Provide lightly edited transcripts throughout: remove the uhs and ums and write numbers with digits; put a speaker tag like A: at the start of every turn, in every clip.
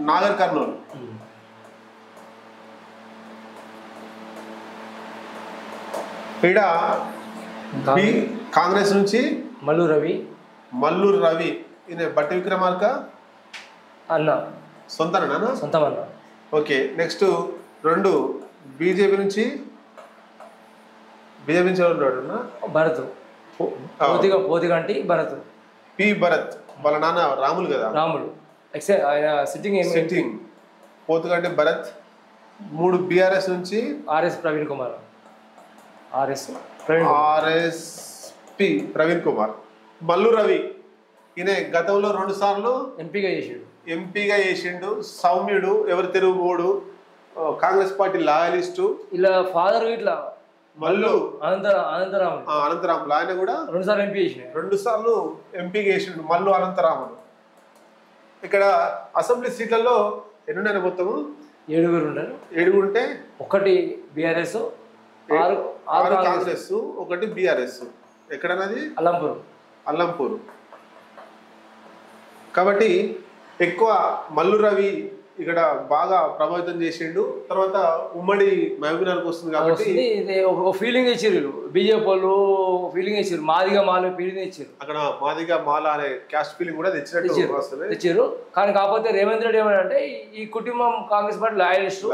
A: నాగర్ కర్నూలు. ఇక్కడ కాంగ్రెస్ నుంచి మల్లూరు రవి ఈయన బట్టి విక్రమార్క
B: అన్న సొంతమన్న.
A: ఓకే, నెక్స్ట్ 2 బీజేపీ నుంచి
B: భరత్ పోతిగంటి భరత్.
A: పి భరత్ వాళ్ళ నాన్న రాములు కదా.
B: రాములు
A: సిట్టింగ్ పోతుగంటి భరత్. 3 బీఆర్ఎస్ నుంచి
B: ఆర్ఎస్ ప్రవీణ్ కుమార్.
A: ఆర్ఎస్పి ప్రవీణ్ కుమార్. మల్లు రవి ఈయన గతంలో 2 సార్లు ఎంపీగా చేసిండు. సౌమ్యుడు, ఎవరు తిరుగుబోడు, కాంగ్రెస్ పార్టీ లాయలిస్టు.
B: ఇలా ఫాదర్ ఇట్లా
A: మల్లు
B: అనంతరాములు
A: ఆయన కూడా
B: 2 సార్లు ఎంపీ చేసిండు.
A: 2 సార్లు ఎంపీగా చేసిండు మల్లు అనంతరాములు. ఇక్కడ అసెంబ్లీ సీట్లలో ఎన్ని ఉన్నాయి మొత్తము? 7 ఉంటే
B: 1 బీఆర్ఎస్,
A: 6 కాంగ్రెస్, 1 బీఆర్ఎస్. ఎక్కడన్నది? అల్లంపూర్. కాబట్టి ఎక్కువ మల్లు రవి ఇక్కడ బాగా ప్రభావితం చేసిండు. తర్వాత ఉమ్మడి మహబూబ్నగర్కి వస్తుంది కాబట్టి
B: ఫీలింగ్ ఇచ్చారు బీజేపీ వాళ్ళు. ఫీలింగ్ ఇచ్చారు, మాదిగా మాల ఫీలింగ్ ఇచ్చారు.
A: అక్కడ మాదిగా మాల అనే క్యాస్ట్ ఫీలింగ్ కూడా
B: తెచ్చారు. కానీ కాకపోతే రేవంత్ రెడ్డి ఏమంటే ఈ కుటుంబం కాంగ్రెస్ పార్టీ లాయలిస్ట్.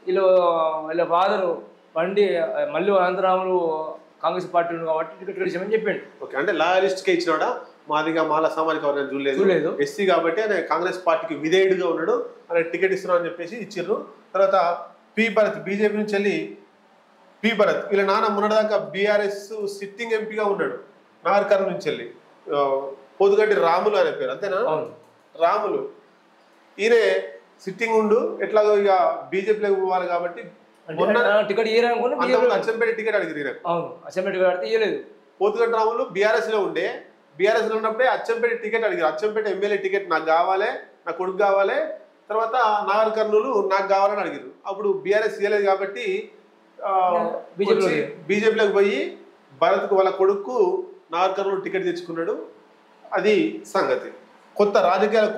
B: వీళ్ళ ఫాదరు మళ్ళీ అనంతరాములు కాంగ్రెస్ పార్టీ ఉంది కాబట్టి టికెట్ ఇచ్చామని చెప్పిండు.
A: ఓకే, అంటే లాయలిస్ట్ కే ఇచ్చినాడా? మాదిగా మాల సామాజిక వర్గం చూడలేదు, ఎస్సీ కాబట్టి ఆయన కాంగ్రెస్ పార్టీకి విధేయుడుగా ఉన్నాడు, ఆయన టికెట్ ఇస్తున్నాం అని చెప్పేసి ఇచ్చిర్రు. తర్వాత పి భరత్ బీజేపీ నుంచి వెళ్ళి పి భరత్ వీళ్ళ నాన్న మొన్నటిదాకా బీఆర్ఎస్ సిట్టింగ్ ఎంపీగా ఉన్నాడు. నాగర్ కర్నూలు నుంచి వెళ్ళి పొద్దుగడ్డి రాములు అనే పేరు, అంతేనా? రాములు. ఈయనే సిట్టింగ్ ఉండు ఎట్లాగో ఇక బీజేపీలోకి పోవాలి కాబట్టి
B: టికెట్
A: అచ్చంపేట టికెట్ అడిగిరు.
B: ఇవ్వలేదు.
A: పోతుగడ్డి రాములు బీఆర్ఎస్ లో ఉండే, బీఆర్ఎస్ లో ఉన్నప్పుడే అచ్చంపేట టికెట్ అడిగారు. అచ్చంపేట ఎమ్మెల్యే టికెట్ నాకు కావాలి, నా కొడుకు కావాలి. తర్వాత నాగర్ కర్నూలు నాకు కావాలని అడిగారు. అప్పుడు బీఆర్ఎస్ ఇవ్వలేదు కాబట్టి బీజేపీలోకి పోయి భరత్కు వాళ్ళ కొడుకు నాగర్ కర్నూలు టికెట్ తెచ్చుకున్నాడు. అది సంగతి. కొత్త రాజకీయాలు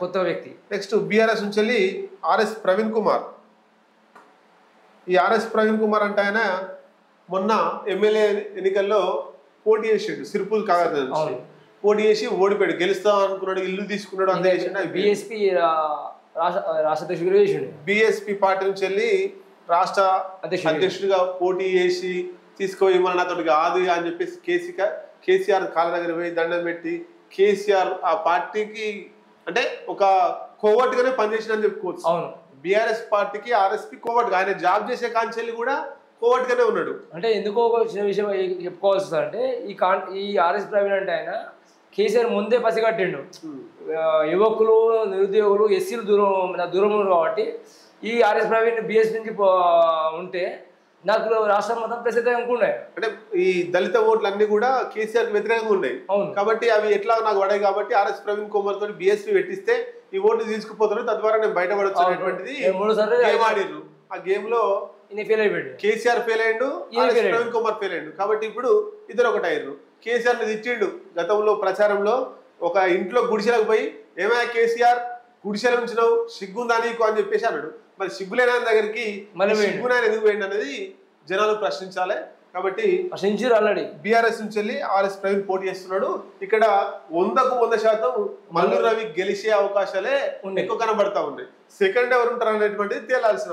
A: కొత్త
B: వ్యక్తి.
A: నెక్స్ట్ బీఆర్ఎస్ నుంచి వెళ్ళి ఆర్ఎస్ ప్రవీణ్ కుమార్. ఈ ఆర్ఎస్ ప్రవీణ్ కుమార్ అంటే ఆయన మొన్న ఎమ్మెల్యే ఎన్నికల్లో పోటీ చేసిండు. సిర్పూర్ కాగజ్ నుంచి పోటీ చేసి ఓడిపోయాడు. గెలుస్తాం అనుకున్నాడు, ఇల్లు తీసుకున్నాడు, అంతే చేసిండు. బీఎస్పీ పార్టీ నుంచి వెళ్ళి రాష్ట్ర అధ్యక్షుడిగా పోటీ చేసి తీసుకుపోయి మన నాతో కాదు అని చెప్పేసి కేసీఆర్ కాళ్ళ దగ్గర పోయి దండం పెట్టి కేసీఆర్ ఆ పార్టీకి అంటే ఒక కోవర్ట్గానే పనిచేసిన అని చెప్పుకోవచ్చు. బీఆర్ఎస్ పార్టీకి ఆర్ఎస్పీ కోవర్ట్, ఆయన జాబ్ చేసే కాంచెల్లి కూడా కోవర్ట్ గానే ఉన్నాడు.
B: అంటే ఎందుకో చిన్న విషయం చెప్పుకోవాల్సి అంటే ఈ ఆర్ఎస్ ప్రవీణ్ అంటే ఆయన కేసీఆర్ ముందే పసిగట్టిండు. యువకులు, నిరుద్యోగులు, ఎస్సీలు దూరం కాబట్టి ఈ ఆర్ఎస్ ప్రవీణ్ బీఎస్ నుంచి ఉంటే నాకు రాష్ట్రం మొత్తం ప్రసిద్ధంగా అనుకున్నాయి.
A: అంటే ఈ దళిత ఓట్లు అన్ని కూడా కేసీఆర్ వ్యతిరేకంగా ఉన్నాయి కాబట్టి అవి ఎట్లా నాకు పడాయి కాబట్టి ఆర్ఎస్ ప్రవీణ్ కుమార్ తోటి బీఎస్పీ పెట్టిస్తే ఈ ఓట్లు తీసుకుపోతారు, తద్వారా నేను బయటపడచ్చు అనేటువంటిది గేమ్ ఆడిర్రు. ఆ గేమ్ లో కేసీఆర్ ఫెయిల్ అయ్యిండు, ప్రవీణ్ కుమార్ ఫెయిల్ అయ్యిండు. కాబట్టి ఇప్పుడు ఇద్దరు ఒకటి అయ్యారు. కేసీఆర్ ని తిట్టిండు గతంలో ప్రచారంలో. ఒక ఇంట్లో గుడిసెలకు పోయి ఏమైనా కేసీఆర్ గుడిసెల ఉంచినావు, సిగ్గుందా నీకు అని చెప్పేసి అన్నాడు. మరి సిగ్గులేని దగ్గరికి సిగ్గునాయన ఎందుకు పోయింది అనేది జనాలు ప్రశ్నించాలి. కాబట్టి బీఆర్ఎస్ నుంచి వెళ్ళి ఆర్ఎస్ ప్రవీణ్ పోటీ చేస్తున్నాడు. ఇక్కడ 100% మల్లు రవి గెలిచే అవకాశాలే ఎక్కువ కనబడతా ఉన్నాయి. సెకండ్ ఎవరు ఉంటారు అనేటువంటిది తేలాల్సిన